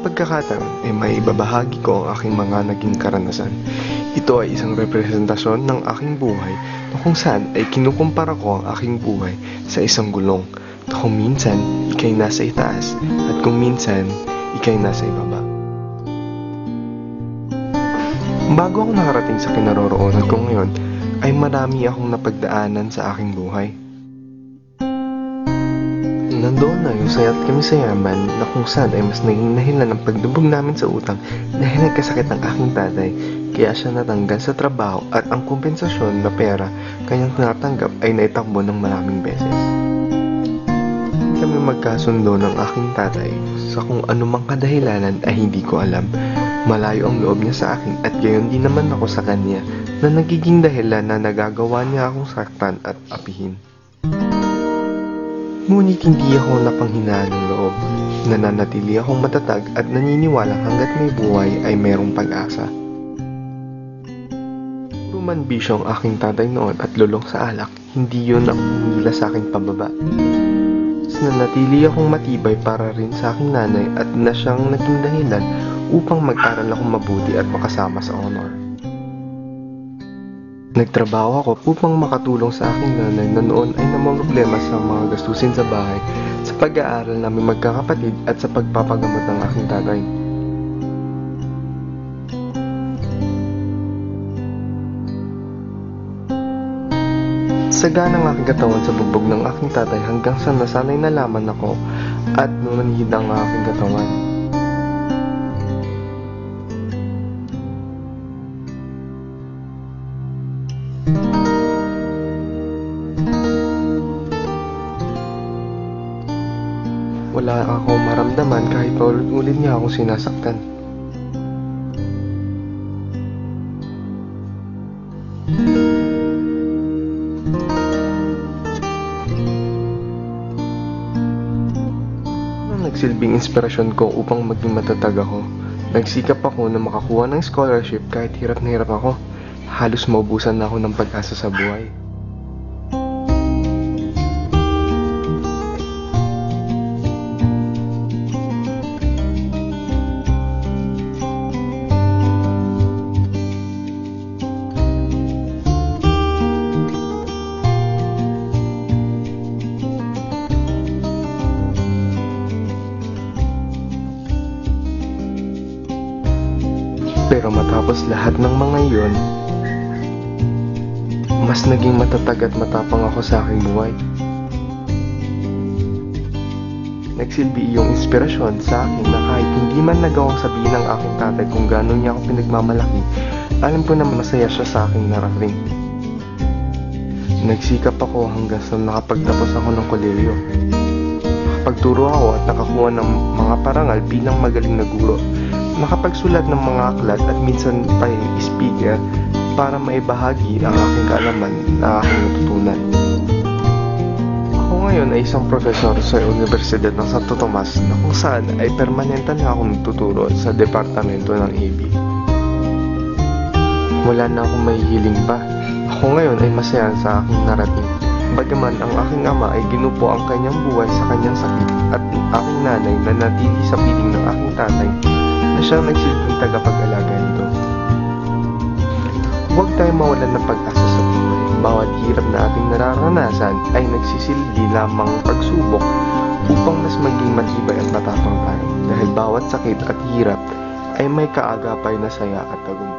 pagkakataon ay may ibabahagi ko ang aking mga naging karanasan. Ito ay isang representasyon ng aking buhay na kung saan ay kinukumpara ko ang aking buhay sa isang gulong na kung minsan ikay nasa itaas at kung minsan ikay nasa ibaba. Bago ako nakarating sa kinaroroonan ko ngayon ay marami akong napagdaanan sa aking buhay. Nandoon na yung saya't kami sa yaman na kung saan ay mas naging dahilan ng pagdubog namin sa utang dahil nagkasakit ang aking tatay kaya siya natanggal sa trabaho at ang kompensasyon na pera kanyang natanggap ay naitakbo ng maraming beses. Kami magkasundo ng aking tatay sa kung anumang kadahilanan ay hindi ko alam. Malayo ang loob niya sa akin at gayon din naman ako sa kanya na nagiging dahilan na nagagawa niya akong saktan at apihin. Ngunit hindi ako napanghinaan ng loob. Nananatili akong matatag at naniniwala hanggat may buhay ay merong pag-asa. Ruman bisyo ang aking tatay noon at lulong sa alak, hindi yun ang humila sa akin pababa. Nanatili akong matibay para rin sa aking nanay at na siyang naging dahilan upang mag-aral akong mabuti at makasama sa honor. Nagtrabaho ako upang makatulong sa aking nanay na noon ay namamroblema sa mga gastusin sa bahay, sa pag-aaral namin magkakapatid at sa pagpapagamot ng aking tatay. Saga ng aking katawan sa bugbog ng aking tatay hanggang sa nasanay na laman ako at numanhid ang aking katawan. Wala akong maramdaman kahit paulit-ulit niya akong sinasaktan. Nagsilbing inspirasyon ko upang maging matatag ako. Nagsikap ako na makakuha ng scholarship kahit hirap na hirap ako. Halos maubusan na ako ng pag-asa sa buhay. Pero matapos lahat ng mga iyon, mas naging matatag at matapang ako sa aking buhay. Nagsilbi iyong inspirasyon sa akin na kahit hindi man nagawang sabihin ng aking tatay kung gaano niya ako pinagmamalaki, alam ko na masaya siya sa aking narating. Nagsikap ako hanggang sa nakapagtapos ako ng kolehiyo. Nakapagturo ako at nakakuha ng mga parangal bilang magaling na guro. Nakapagsulat ng mga aklat at minsan pa speaker para maibahagi ang aking kaalaman na aking natutunan. Ako ngayon ay isang profesor sa Universidad ng Santo Tomas na kung saan ay permanente na akong tuturo sa departamento ng AB. Wala na akong mahihiling pa. Ako ngayon ay masaya sa aking narating. Bagaman ang aking ama ay ginupo ang kanyang buhay sa kanyang sakit at aking nanay na natili sa piling ng aking tatay na siyang nagsilbing tagapag-alaga nito. Huwag tayo mawalan ng pag-asa sa buhay. Bawat hirap na ating nararanasan ay nagsisilbi lamang pagsubok upang mas maging matibay at matapang tayo. Dahil bawat sakit at hirap ay may kaagapay na saya at tagumpay.